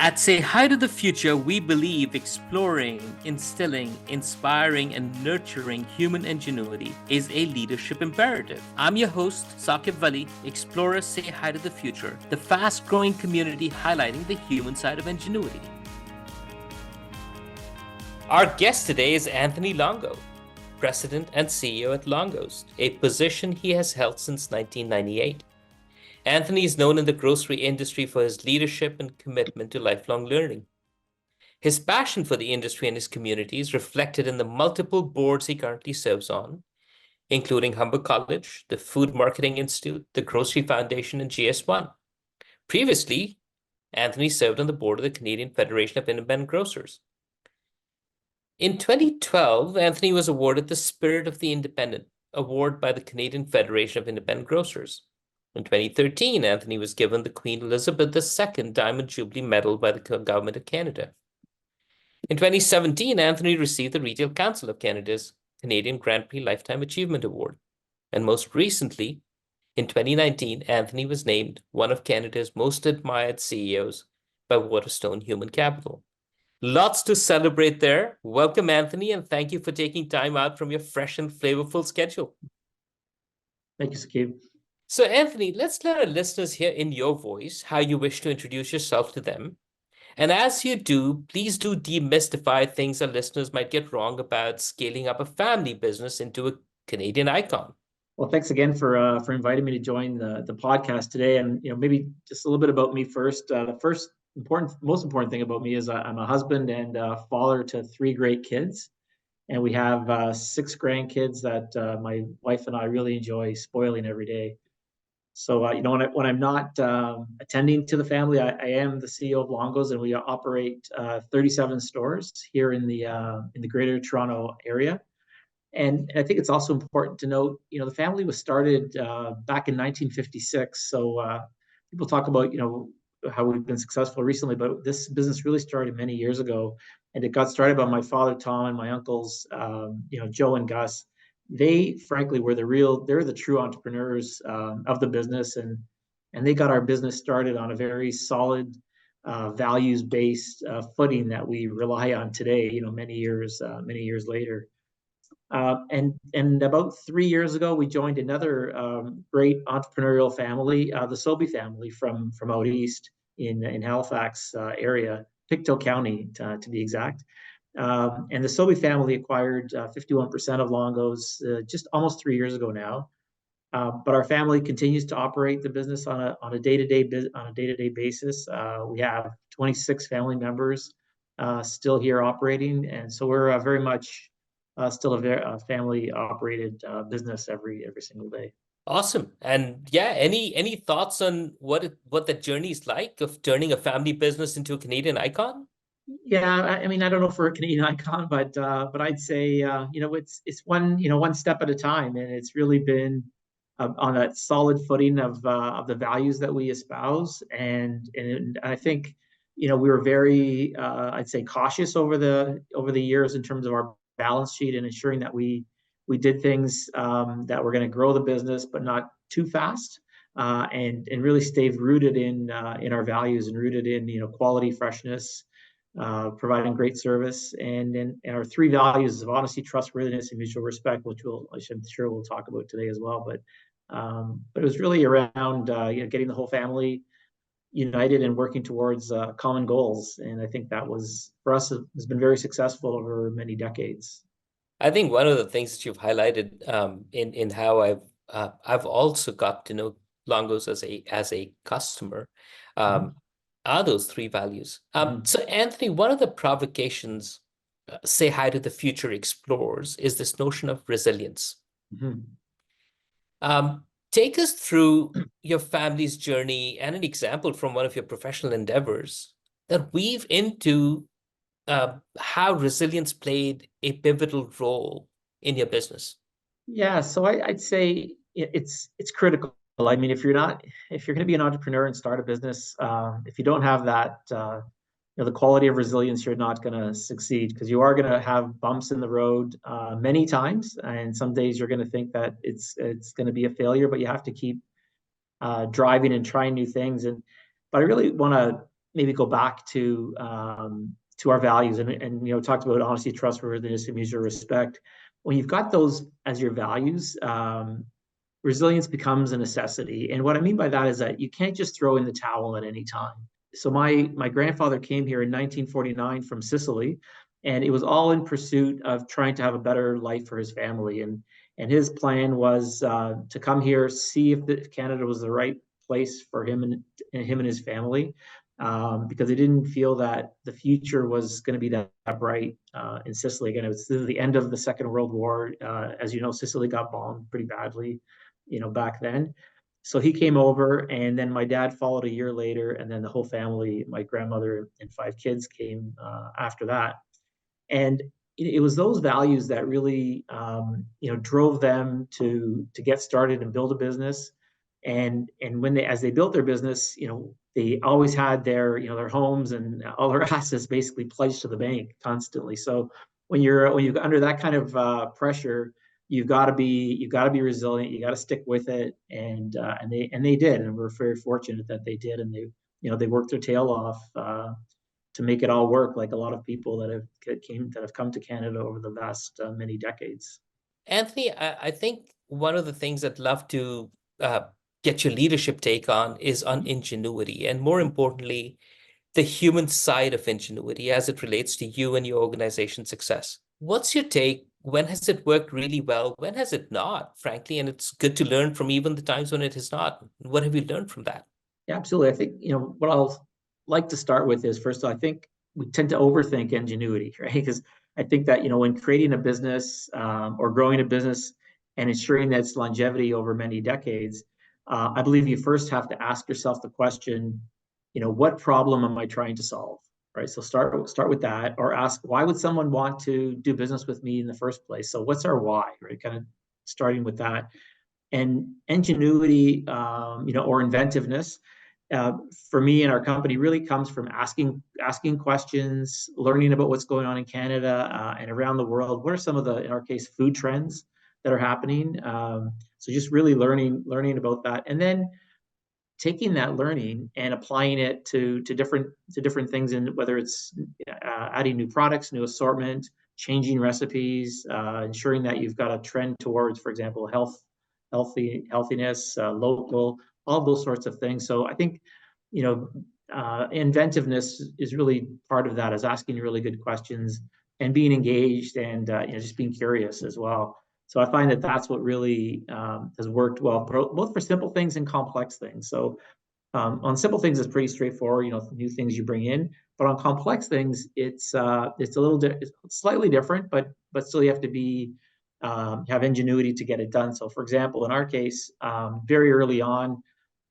At Say Hi to the Future, we believe exploring, instilling, inspiring, and nurturing human ingenuity is a leadership imperative. I'm your host, Saquib Vali, Explorers Say Hi to the Future, the fast growing community highlighting the human side of ingenuity. Our guest today is Anthony Longo, President and CEO at Longo's, a position he has held since 1998. Anthony is known in the grocery industry for his leadership and commitment to lifelong learning. His passion for the industry and his community is reflected in the multiple boards he currently serves on, including Humber College, the Food Marketing Institute, the Grocery Foundation, and GS1. Previously, Anthony served on the board of the Canadian Federation of Independent Grocers. In 2012, Anthony was awarded the Spirit of the Independent Award by the Canadian Federation of Independent Grocers. In 2013, Anthony was given the Queen Elizabeth II Diamond Jubilee Medal by the Government of Canada. In 2017, Anthony received the Retail Council of Canada's Canadian Grand Prix Lifetime Achievement Award. And most recently, in 2019, Anthony was named one of Canada's most admired CEOs by Waterstone Human Capital. Lots to celebrate there. Welcome, Anthony, and thank you for taking time out from your fresh and flavorful schedule. Thank you, Saquib. So, Anthony, let's let our listeners hear in your voice how you wish to introduce yourself to them. And as you do, please do demystify things our listeners might get wrong about scaling up a family business into a Canadian icon. Well, thanks again for inviting me to join the podcast today. And maybe just a little bit about me first. The most important thing about me is I'm a husband and father to 3 great kids, and we have 6 grandkids that my wife and I really enjoy spoiling every day. So when I'm not attending to the family, I am the CEO of Longo's, and we operate 37 stores here in the Greater Toronto area. And I think it's also important to note, the family was started back in 1956. So people talk about, how we've been successful recently, but this business really started many years ago. And it got started by my father, Tom, and my uncles, Joe and Gus. They, frankly, they're the true entrepreneurs of the business. And they got our business started on a very solid, values-based footing that we rely on today, many years later. And about 3 years ago, we joined another great entrepreneurial family, the Sobey family from out east in Halifax area, Pictou County to be exact. And the Sobey family acquired 51% of Longo's just almost 3 years ago now. But our family continues to operate the business on a day-to-day basis. We have 26 family members still here operating, and so we're very much still a family-operated business every single day. Awesome. And yeah, any thoughts on what the journey is like of turning a family business into a Canadian icon? Yeah, I mean, I don't know for a Canadian icon, but I'd say it's one step at a time, and it's really been on that solid footing of the values that we espouse, and I think we were very I'd say cautious over the years in terms of our balance sheet and ensuring that we did things that were going to grow the business, but not too fast, and really stayed rooted in our values and rooted in quality, freshness, providing great service, and our 3 values of honesty, trustworthiness, and mutual respect, which I'm sure we'll talk about today as well. But it was really around getting the whole family united and working towards common goals, and I think that was for us has been very successful over many decades. I think one of the things that you've highlighted in how I've also got to know Longo's as a customer are those 3 values. So Anthony, one of the provocations Say Hi to the Future explores is this notion of resilience. Take us through your family's journey and an example from one of your professional endeavors that weave into how resilience played a pivotal role in your business. Yeah, so I'd say it's critical. I mean, if you're going to be an entrepreneur and start a business, if you don't have that, the quality of resilience, you're not going to succeed, because you are going to have bumps in the road many times, and some days you're going to think that it's going to be a failure, but you have to keep driving and trying new things. But I really want to maybe go back to our values, and talked about honesty, trustworthiness, and mutual respect. When you've got those as your values, resilience becomes a necessity. And what I mean by that is that you can't just throw in the towel at any time. So my grandfather came here in 1949 from Sicily, and it was all in pursuit of trying to have a better life for his family. And his plan was to come here, see if Canada was the right place for him and his family, because he didn't feel that the future was going to be that bright in Sicily. Again, it was the end of the Second World War. As you know, Sicily got bombed pretty badly, back then. So he came over, and then my dad followed a year later, and then the whole family, my grandmother and 5 kids, came after that. And it was those values that really, drove them to get started and build a business. And when as they built their business, they always had their homes and all their assets basically pledged to the bank constantly. So when you're under that kind of pressure, you've got to be resilient. You got to stick with it, and they did, and we're very fortunate that they did, and they worked their tail off to make it all work, like a lot of people that have come to Canada over the last many decades. Anthony, I think one of the things I'd love to uh, get your leadership take on is on ingenuity, and more importantly, the human side of ingenuity as it relates to you and your organization's success. What's your take? When has it worked really well? When has it not, frankly? And it's good to learn from even the times when it has not. What have you learned from that? Yeah, absolutely. I think, what I'll like to start with is, first of all, I think we tend to overthink ingenuity, right? Because I think that, when creating a business or growing a business and ensuring that its longevity over many decades, I believe you first have to ask yourself the question, what problem am I trying to solve? Right. So start with that, or ask, why would someone want to do business with me in the first place? So what's our why, right? Kind of starting with that. And ingenuity, or inventiveness, for me and our company, really comes from asking questions, learning about what's going on in Canada and around the world. What are some of the, in our case, food trends that are happening? So just really learning about that, and then taking that learning and applying it to different things, in whether it's adding new products, new assortment, changing recipes, ensuring that you've got a trend towards, for example, healthiness, local, all those sorts of things. So I think, inventiveness is really part of that, is asking really good questions and being engaged, and just being curious as well. So I find that that's what really has worked well, both for simple things and complex things. So on simple things, it's pretty straightforward, new things you bring in. But on complex things, it's it's slightly different, but still you have to have ingenuity to get it done. So, for example, in our case, very early on,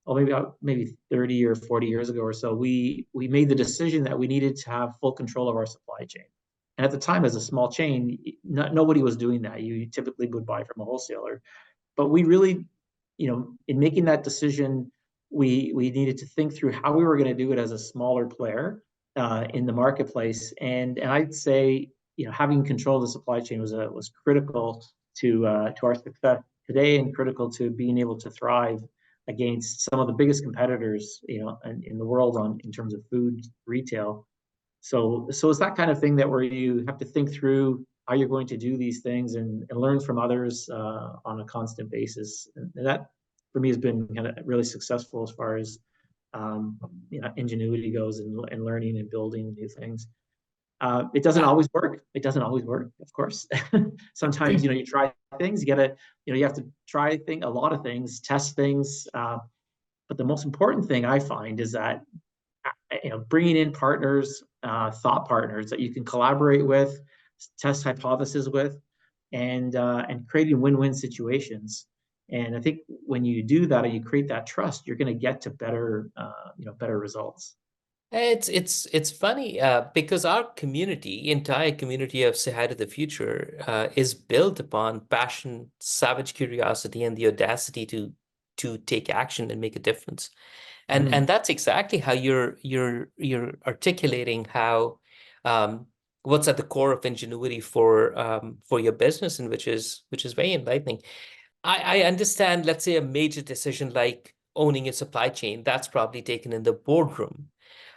or maybe 30 or 40 years ago or so, we made the decision that we needed to have full control of our supply chain. And at the time, as a small chain, nobody was doing that. You typically would buy from a wholesaler. But we really, in making that decision, we needed to think through how we were going to do it as a smaller player in the marketplace. And I'd say, having control of the supply chain was critical to our success today, and critical to being able to thrive against some of the biggest competitors, in the world in terms of food retail. So it's that kind of thing that where you have to think through how you're going to do these things, and learn from others on a constant basis. And that, for me, has been kind of really successful as far as ingenuity goes, and learning and building new things. It doesn't always work. It doesn't always work, of course. Sometimes, you try things. You have to try a lot of things, test things. But the most important thing I find is that bringing in partners, thought partners that you can collaborate with, test hypotheses with, and creating win-win situations. And I think when you do that and you create that trust, you're going to get to better results. It's funny because our entire community of Say to the Future, is built upon passion, savage curiosity, and the audacity to take action and make a difference. And that's exactly how you're articulating how what's at the core of ingenuity for your business, and which is very enlightening. I understand, let's say, a major decision like owning a supply chain, that's probably taken in the boardroom.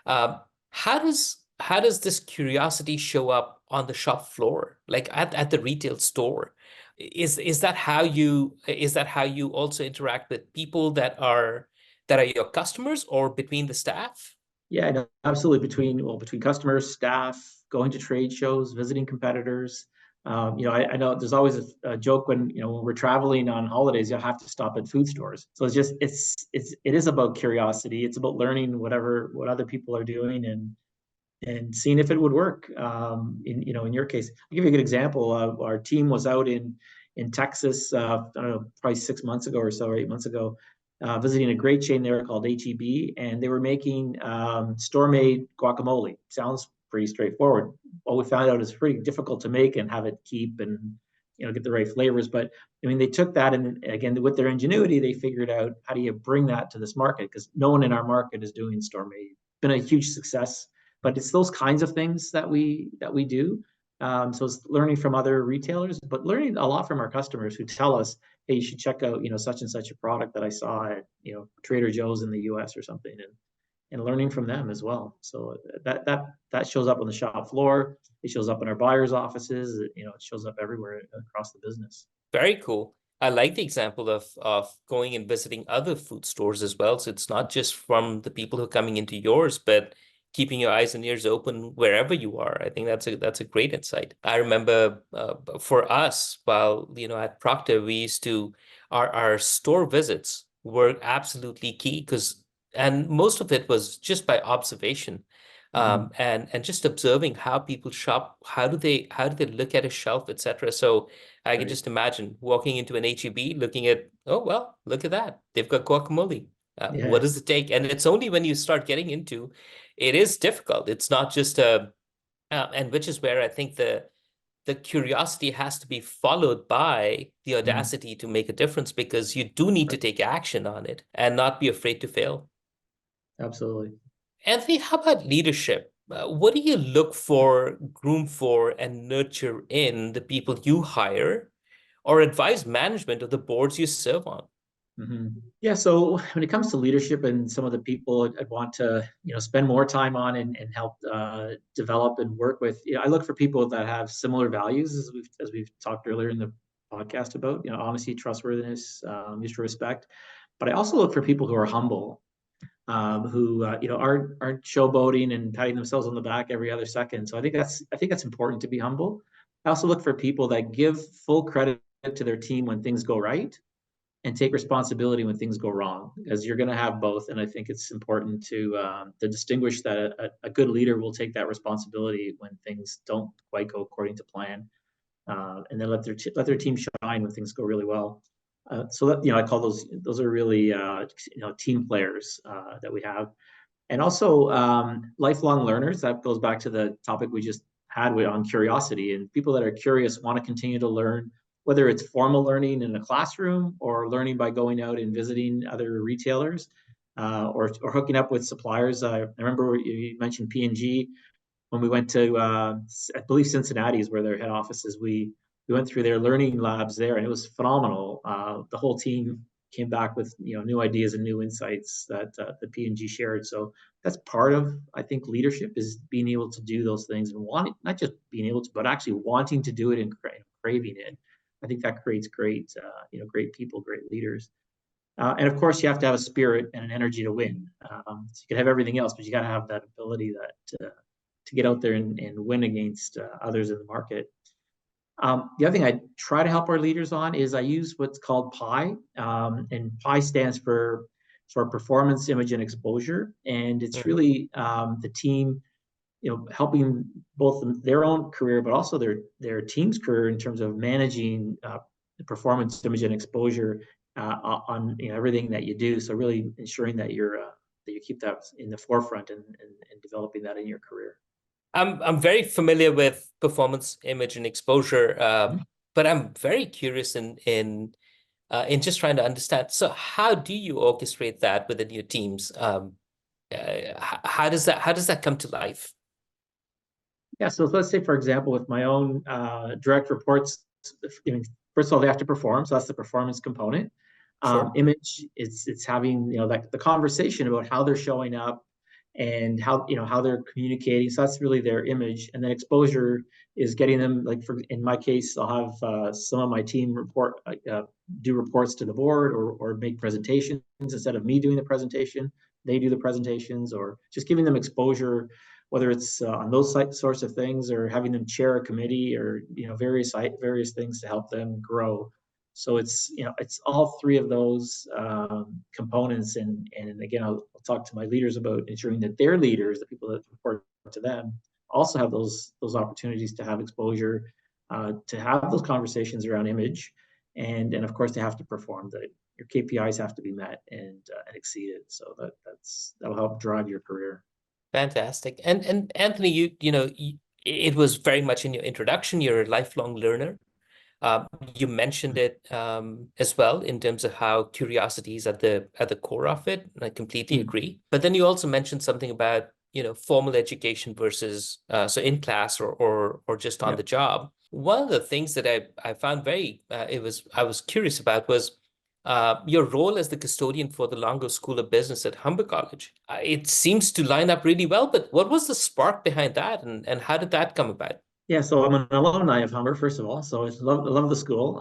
Um, how does this curiosity show up on the shop floor, like at the retail store? Is that how you also interact with people that are your customers or between the staff? Yeah, no, absolutely. Between customers, staff, going to trade shows, visiting competitors. I know there's always a joke when when we're traveling on holidays, you'll have to stop at food stores. So it is about curiosity. It's about learning what other people are doing and seeing if it would work. In your case, I'll give you a good example. Our team was out in Texas. I don't know, probably 6 months ago or so, or 8 months ago, visiting a great chain there called HEB, and they were making store-made guacamole. Sounds pretty straightforward. What we found out is pretty difficult to make and have it keep and get the right flavors. But I mean, they took that and again with their ingenuity, they figured out how do you bring that to this market because no one in our market is doing store-made. Been a huge success, but it's those kinds of things that we do. So it's learning from other retailers, but learning a lot from our customers who tell us, "Hey, you should check out such and such a product that I saw at Trader Joe's in the U.S. or something," and learning from them as well. So that shows up on the shop floor. It shows up in our buyers' offices. It shows up everywhere across the business. Very cool. I like the example of going and visiting other food stores as well. So it's not just from the people who are coming into yours, but keeping your eyes and ears open wherever you are. I think that's a great insight. I remember for us, while at Procter, we used to our store visits were absolutely key and most of it was just by observation. Mm-hmm. And just observing how people shop, how do they look at a shelf, etc. So I can Right. just imagine walking into an HEB, looking at, oh, well, look at that. They've got guacamole. What Yeah. does it take? And it's only when you start getting into it is difficult. It's not just and which is where I think the curiosity has to be followed by the Mm-hmm. audacity to make a difference because you do need to Right. take action on it and not be afraid to fail. Absolutely. Anthony, how about leadership? What do you look for, groom for, and nurture in the people you hire or advise management of the boards you serve on? Mm-hmm. Yeah. So when it comes to leadership and some of the people I'd want to, spend more time on and help develop and work with, I look for people that have similar values as we've talked earlier in the podcast about, honesty, trustworthiness, mutual respect. But I also look for people who are humble, who aren't showboating and patting themselves on the back every other second. So I think that's important to be humble. I also look for people that give full credit to their team when things go right and take responsibility when things go wrong, because you're going to have both. And I think it's important to distinguish that a good leader will take that responsibility when things don't quite go according to plan, and then let their team shine when things go really well. So that I call those are really team players that we have, and also lifelong learners. That goes back to the topic we just had on curiosity, and people that are curious want to continue to learn, whether it's formal learning in a classroom or learning by going out and visiting other retailers, or hooking up with suppliers. I remember you mentioned P&G when we went to I believe Cincinnati is where their head office is. We went through their learning labs there, and it was phenomenal. The whole team came back with new ideas and new insights that the P&G shared. So that's part of, I think, leadership is being able to do those things and wanting, not just being able to, but actually wanting to do it and craving it. I think that creates great people, great leaders. And of course, you have to have a spirit and an energy to win. So you can have everything else, but you got to have that ability to get out there and win against others in the market. The other thing I try to help our leaders on is I use what's called PI, and PI stands for performance, image, and exposure. And it's Mhm. really the team, helping both their own career, but also their team's career in terms of managing the performance, image, and exposure on everything that you do. So really ensuring that you keep that in the forefront and developing that in your career. I'm very familiar with performance, image, and exposure, but I'm very curious in just trying to understand. So, how do you orchestrate that within your teams? How does that come to life? Yeah, so let's say, for example, with my own direct reports, I mean, first of all, they have to perform, so that's the performance component. Sure. Image, it's having like the conversation about how they're showing up and how they're communicating. So that's really their image. And then exposure is getting them, like in my case, I'll have some of my team do reports to the board, or make presentations instead of me doing the presentation. They do the presentations, or just giving them exposure, whether it's on those sorts of things, or having them chair a committee, or various things to help them grow. So it's all three of those components, and again, I'll talk to my leaders about ensuring that their leaders, the people that report to them, also have those opportunities to have exposure, to have those conversations around image, and of course they have to perform. Your KPIs have to be met and exceeded. So that'll help drive your career. Fantastic. And Anthony, it was very much in your introduction. You're a lifelong learner. You mentioned it as well in terms of how curiosity is at the core of it, and I completely agree. But then you also mentioned something about formal education versus so in class or just on the job. One of the things that I found I was curious about was your role as the custodian for the Longo School of Business at Humber College. It seems to line up really well, but what was the spark behind that, and how did that come about? Yeah, so I'm an alumni of Humber, first of all. So I love the school,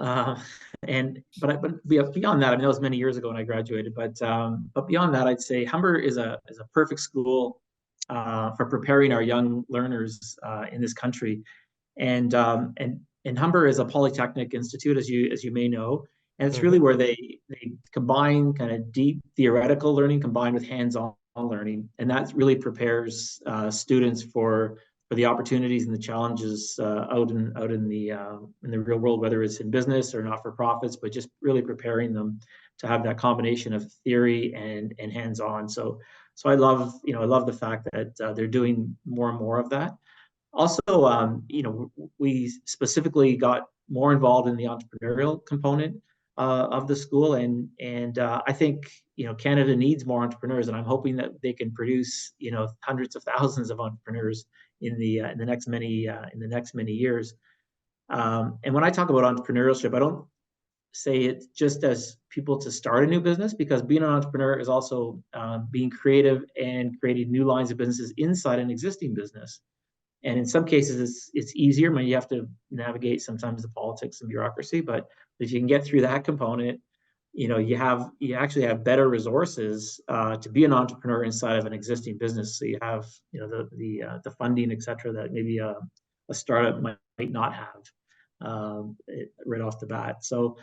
but beyond that, I mean, that was many years ago when I graduated. But beyond that, I'd say Humber is a perfect school for preparing our young learners in this country. And Humber is a polytechnic institute, as you may know, and it's really where they combine kind of deep theoretical learning combined with hands-on learning, and that really prepares students for the opportunities and the challenges out in the real world, whether it's in business or not for profits, but just really preparing them to have that combination of theory and hands-on. So I love the fact that they're doing more and more of that. Also, we specifically got more involved in the entrepreneurial component of the school, and I think Canada needs more entrepreneurs, and I'm hoping that they can produce hundreds of thousands of entrepreneurs in the next many years. And when I talk about entrepreneurship, I don't say it just as people to start a new business, because being an entrepreneur is also being creative and creating new lines of businesses inside an existing business. And in some cases, it's easier. I mean, you have to navigate sometimes the politics and bureaucracy, but if you can get through that component, you actually have better resources to be an entrepreneur inside of an existing business. So you have the funding, et cetera, that maybe a startup might not have right off the bat. So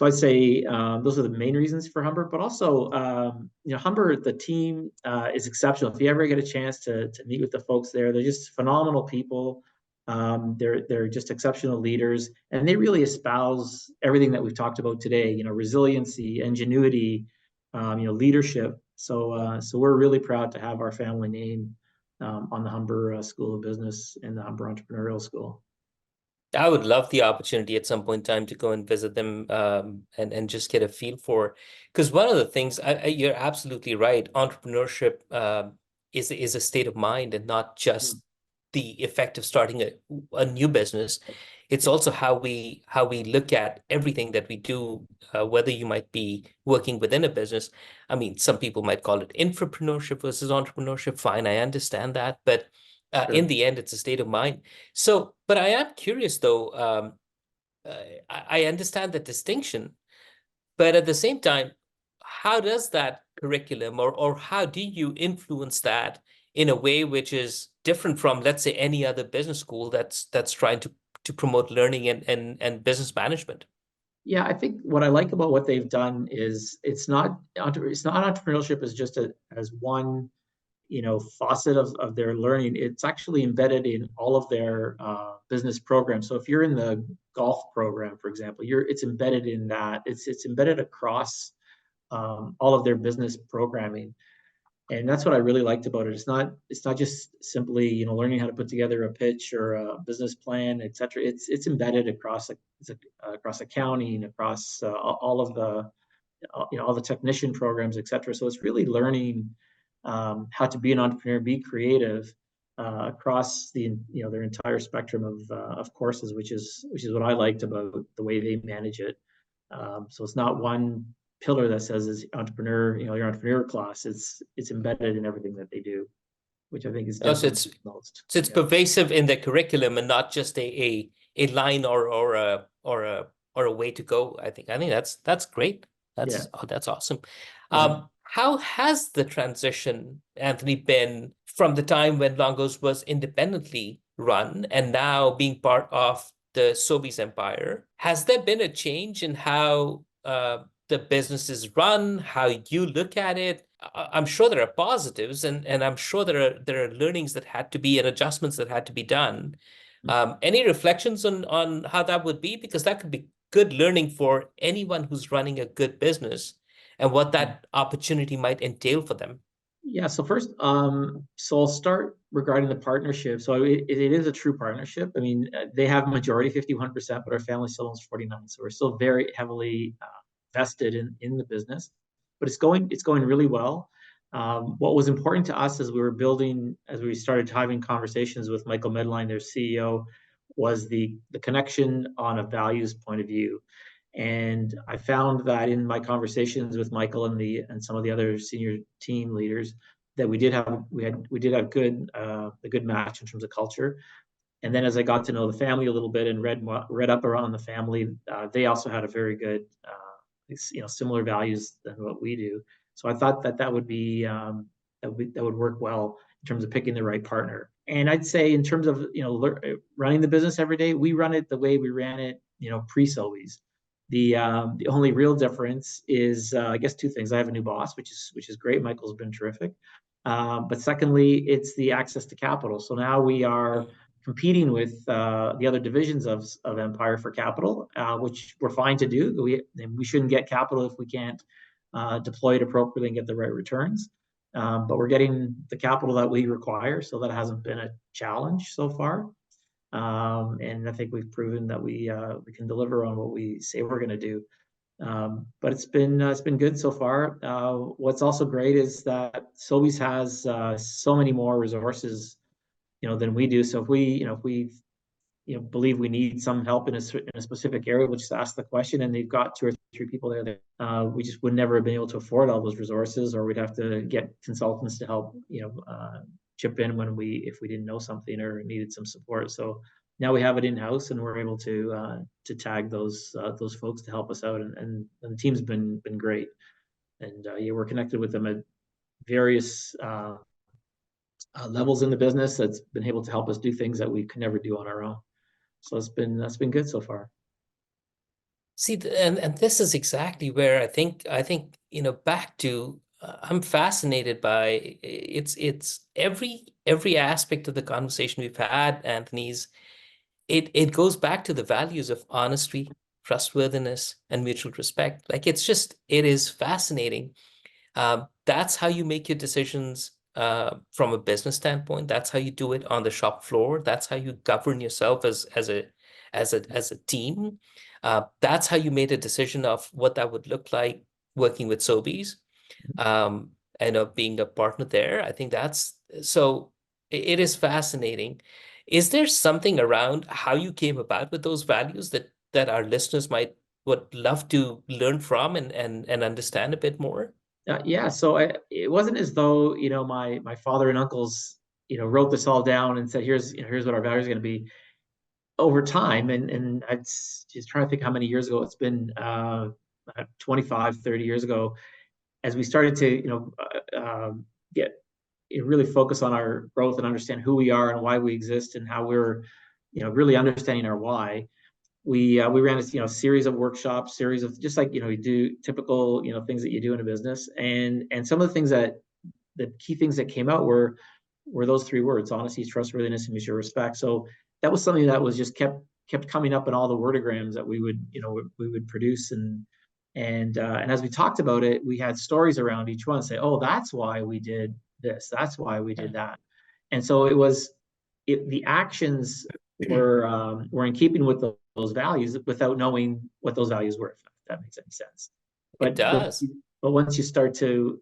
I'd say those are the main reasons for Humber, but also, Humber, the team is exceptional. If you ever get a chance to meet with the folks there, they're just phenomenal people. They're just exceptional leaders, and they really espouse everything that we've talked about today. Resiliency, ingenuity, leadership. So we're really proud to have our family name on the Humber School of Business and the Humber Entrepreneurial School. I would love the opportunity at some point in time to go and visit them and just get a feel for, because one of the things you're absolutely right. Entrepreneurship is a state of mind, and not just the effect of starting a new business. It's also how we look at everything that we do, whether you might be working within a business. I mean, some people might call it intrapreneurship versus entrepreneurship. Fine, I understand that, but in the end, it's a state of mind. So, but I am curious though. I understand the distinction, but at the same time, how does that curriculum, or how do you influence that in a way which is different from, let's say, any other business school that's trying to promote learning and business management? Yeah, I think what I like about what they've done is it's not entrepreneurship as just as one faucet of their learning. It's actually embedded in all of their business programs. So if you're in the golf program, for example, it's embedded in that. It's embedded across all of their business programming, and that's what I really liked about it. It's not just simply learning how to put together a pitch or a business plan, etc. It's embedded across accounting, across all of the all the technician programs, etc. So it's really learning how to be an entrepreneur, be creative across their entire spectrum of courses, which is what I liked about the way they manage it. So it's not one pillar that says is entrepreneur, your entrepreneur class. It's embedded in everything that they do. which I think is Oh, so different it's than most. so it's Yeah, pervasive in the curriculum and not just a line or a way to go. I think that's great. yeah. That's awesome. Yeah. How has the transition, Anthony, been from the time when Longos was independently run and now being part of the Sobeys empire? Has there been a change in how the business is run, how you look at it? I'm sure there are positives, and I'm sure there are learnings that had to be and adjustments that had to be done. Any reflections on how that would be? Because that could be good learning for anyone who's running a good business and what that opportunity might entail for them. Yeah, so first, so I'll start regarding the partnership. So it is a true partnership. I mean, they have majority 51%, but our family still owns 49. So we're still very heavily vested in the business, but it's going really well. What was important to us as we were building, as we started having conversations with Michael Medline, their CEO, was the connection on a values point of view. And I found that in my conversations with Michael and some of the other senior team leaders that we did have a good match in terms of culture. And then as I got to know the family a little bit and read up around the family, they also had a very good similar values than what we do. So I thought that would be that would work well in terms of picking the right partner. And I'd say in terms of running the business every day, we run it the way we ran it pre-Sobeys. The only real difference is I guess two things. I have a new boss, which is great. Michael's been terrific. But secondly, it's the access to capital. So now we are competing with the other divisions of Empire for capital, which we're fine to do. We shouldn't get capital if we can't deploy it appropriately and get the right returns. But we're getting the capital that we require, so that hasn't been a challenge so far. And I think we've proven that we can deliver on what we say we're going to do. But it's been good so far. What's also great is that Sobeys has so many more resources, than we do. So if we believe we need some help in a specific area, we'll just ask the question, and they've got two or three people there that we just would never have been able to afford all those resources, or we'd have to get consultants to help chip in if we didn't know something or needed some support. So now we have it in house, and we're able to tag those folks to help us out, and the team's been great, and we're connected with them at various levels in the business that's been able to help us do things that we could never do on our own. So that's been good so far. See, and this is exactly where I think back to I'm fascinated by it's every aspect of the conversation we've had, Anthony's. It goes back to the values of honesty, trustworthiness, and mutual respect. Like it is fascinating. That's how you make your decisions from a business standpoint. That's how you do it on the shop floor. That's how you govern yourself as a team. That's how you made a decision of what that would look like working with Sobeys, and of being a partner there. I think that's so. It is fascinating. Is there something around how you came about with those values that our listeners would love to learn from and understand a bit more? Yeah, so it wasn't as though my father and uncles wrote this all down and said here's what our values are going to be over time. And I just trying to think how many years ago it's been, 25, 30 years ago, as we started to get really focus on our growth and understand who we are and why we exist and how we're really understanding our why. We ran a series of workshops, series of just like you do typical things that you do in a business, and some of the things that the key things that came out were those three words: honesty, trustworthiness, and mutual respect. So that was something that was just kept coming up in all the wordograms that we would produce, and as we talked about it, we had stories around each one. Say, oh, that's why we did this. That's why we did that. And so the actions were in keeping with those values without knowing what those values were, if that makes any sense. It But does. once you start to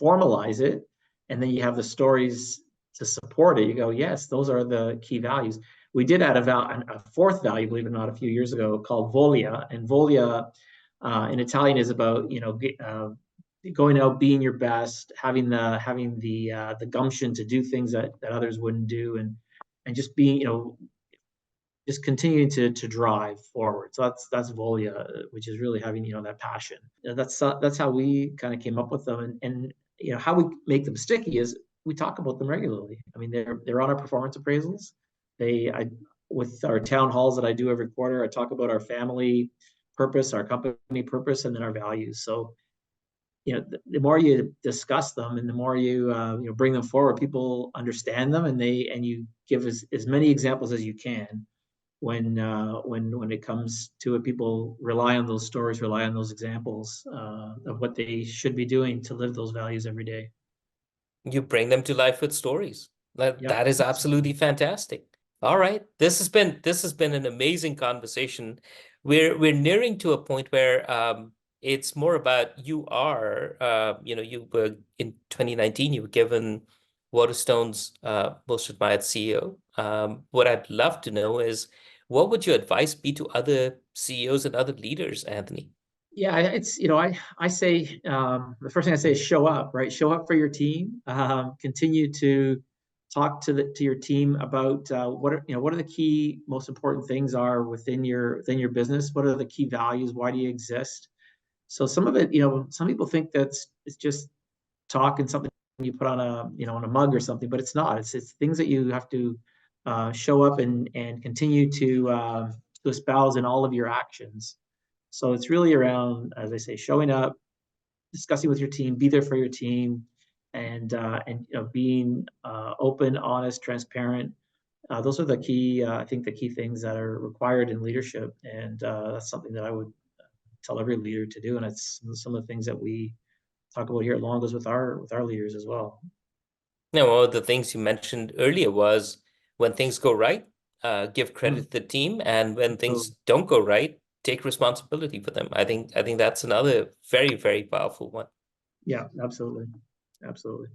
formalize it, and then you have the stories to support it, you go, yes, those are the key values. We did add a fourth value, believe it or not, a few years ago called Volia, and Volia in Italian is about going out, being your best, having the gumption to do things that others wouldn't do, and just being, just continuing to drive forward. So that's Volia, which is really having, that passion. That's how we kind of came up with them, and how we make them sticky is we talk about them regularly. I mean, they're on our performance appraisals. I with our town halls that I do every quarter, I talk about our family purpose, our company purpose, and then our values. So the more you discuss them and the more you bring them forward, people understand them, and you give as many examples as you can when it comes to it. People rely on those stories, rely on those examples of what they should be doing to live those values every day. You bring them to life with stories. Yeah, That is absolutely. absolutely fantastic. All right. This has been an amazing conversation. We're nearing to a point where it's more about you were in 2019, you were given Waterstone's most admired CEO. What I'd love to know is what would your advice be to other CEOs and other leaders, Anthony? Yeah, it's I say, the first thing I say is show up, right? Show up for your team. Continue to talk to your team about what are the key most important things are within your business. What are the key values? Why do you exist? So some of it, some people think it's just talk and something you put on a mug or something, but it's not. It's things that you have to show up and continue to espouse in all of your actions. So it's really around, as I say, showing up, discussing with your team, be there for your team, and being open, honest, transparent. Those are I think, the key things that are required in leadership, and that's something that I would tell every leader to do. And it's some of the things that we talk about here at Longos with our leaders as well. Now, one of the things you mentioned earlier was when things go right, give Yeah, credit to the team, and when absolutely. things don't go right, take responsibility for them. I think that's another very, very powerful one. Yeah, absolutely, absolutely.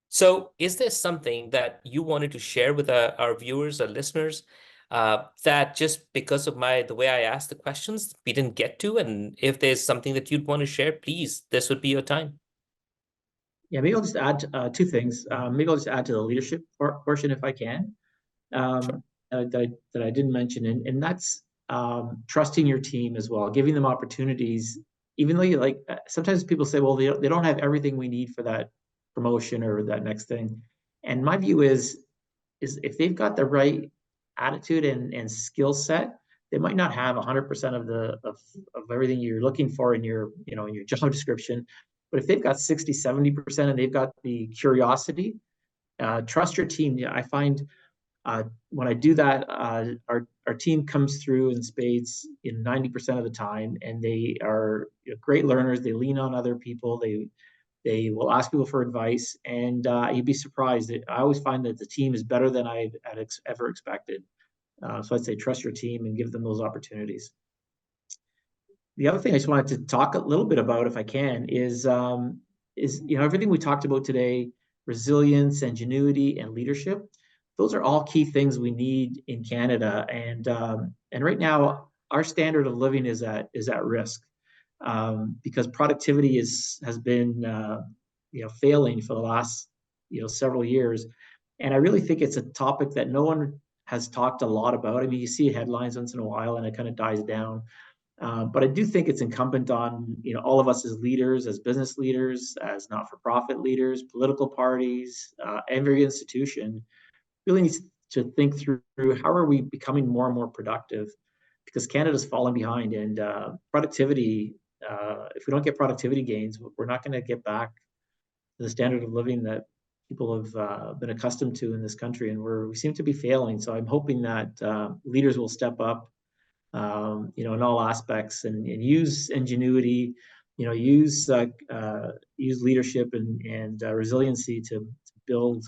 So, is there something that you wanted to share with our viewers or listeners that just because of the way I asked the questions, we didn't get to? And if there's something that you'd want to share, please, this would be your time. Yeah, maybe I'll just add two things. Maybe I'll just add to the leadership portion if I can. Sure. That I didn't mention, and that's trusting your team as well, giving them opportunities, even though sometimes people say, well, they don't have everything we need for that promotion or that next thing. And my view is if they've got the right attitude and skill set, they might not have 100% of everything you're looking for in your job description. But if they've got 60, 70% and they've got the curiosity, trust your team. Yeah, I find when I do that, our team comes through in spades in 90% of the time, and they are great learners. They lean on other people. They will ask people for advice, and you'd be surprised. I always find that the team is better than I had ever expected. So I'd say trust your team and give them those opportunities. The other thing I just wanted to talk a little bit about, if I can, is everything we talked about today: resilience, ingenuity, and leadership. Those are all key things we need in Canada, and right now our standard of living is at risk, because productivity has been failing for the last several years, and I really think it's a topic that no one has talked a lot about. I mean, you see headlines once in a while, and it kind of dies down. But I do think it's incumbent on all of us as leaders, as business leaders, as not-for-profit leaders, political parties, every institution really needs to think through how are we becoming more and more productive, because Canada's fallen behind, and productivity. If we don't get productivity gains, we're not going to get back to the standard of living that people have been accustomed to in this country, and we seem to be failing. So I'm hoping that leaders will step up, in all aspects, and use ingenuity, use leadership and resiliency to build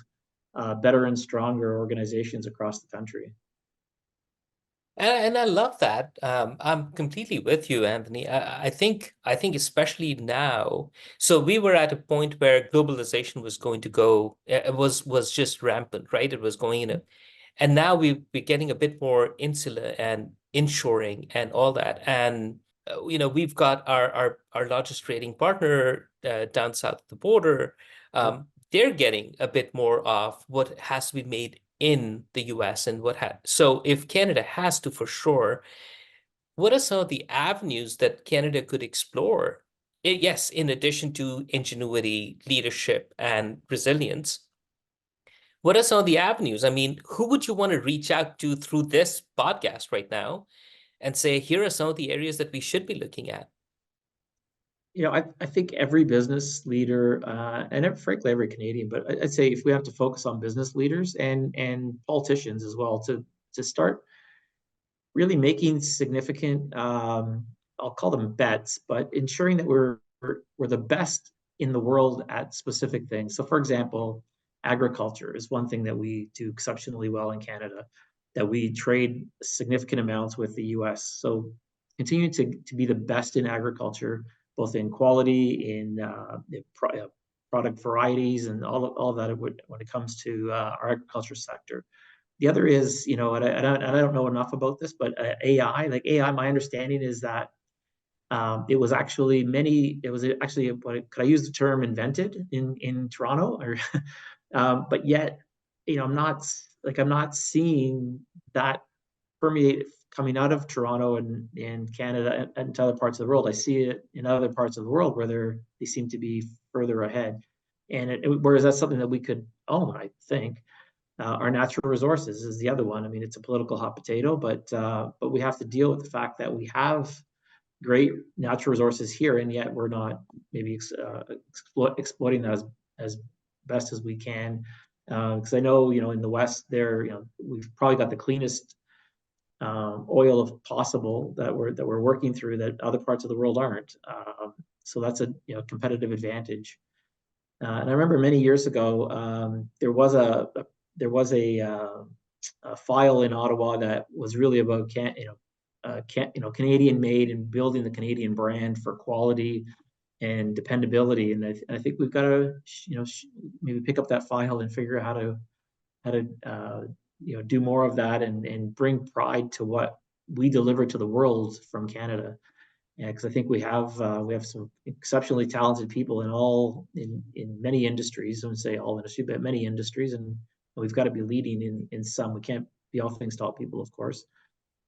better and stronger organizations across the country. And I love that. I'm completely with you, Anthony. I think especially now. So we were at a point where globalization was going to go. It was just rampant, right? It was going in a, and now we're getting a bit more insular and inshoring and all that. And we've got our largest trading partner down south of the border. They're getting a bit more of what has to be made in the US and so if Canada has to, for sure, what are some of the avenues that Canada could explore? Yes, in addition to ingenuity, leadership, and resilience, what are some of the avenues? I mean, who would you want to reach out to through this podcast right now and say, here are some of the areas that we should be looking at? I think every business leader, frankly, every Canadian, but I'd say if we have to focus on business leaders and politicians as well to start really making significant, I'll call them bets, but ensuring that we're the best in the world at specific things. So, for example, agriculture is one thing that we do exceptionally well in Canada, that we trade significant amounts with the US. So, continue to be the best in agriculture, both in quality, in product varieties, and all of that when it comes to our agriculture sector. The other is, and I don't know enough about this, but AI, like AI, my understanding is that it was actually could I use the term invented in Toronto, or but yet, I'm not seeing that permeate coming out of Toronto and Canada and to other parts of the world. I see it in other parts of the world where they seem to be further ahead, and whereas that's something that we could own, I think. Our natural resources is the other one. I mean, it's a political hot potato, but we have to deal with the fact that we have great natural resources here, and yet we're not maybe exploiting that as best as we can. Because I know, in the West, we've probably got the cleanest oil possible that we're working through that other parts of the world aren't. So that's a competitive advantage. And I remember many years ago, there was a file in Ottawa that was really about Canadian made and building the Canadian brand for quality and dependability. And I think we've got to maybe pick up that file and figure out how to do more of that and bring pride to what we deliver to the world from Canada. Yeah, because I think we have some exceptionally talented people in many industries. I wouldn't say all industries, but many industries, and we've got to be leading in some. We can't be all things to all people, of course,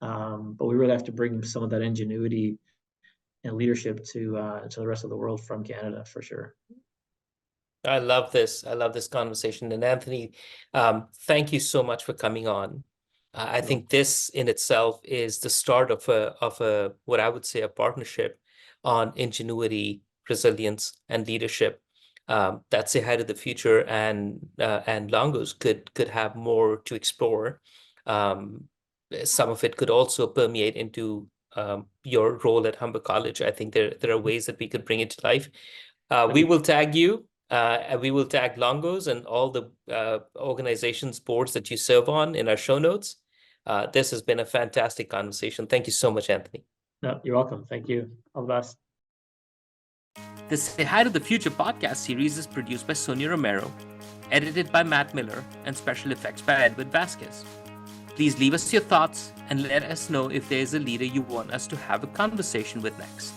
but we really have to bring some of that ingenuity and leadership to the rest of the world from Canada, for sure. I love this. I love this conversation. And Anthony, thank you so much for coming on. I think this in itself is the start of a what I would say a partnership on ingenuity, resilience, and leadership. That's ahead of the future, and Longos could have more to explore. Some of it could also permeate into your role at Humber College. I think there are ways that we could bring it to life. We will tag you. We will tag Longos and all the organizations, boards that you serve on in our show notes. This has been a fantastic conversation. Thank you so much, Anthony. No, you're welcome. Thank you. All the best. The Say Hi to the Future podcast series is produced by Sonia Romero, edited by Matt Miller, and special effects by Edward Vasquez. Please leave us your thoughts and let us know if there is a leader you want us to have a conversation with next.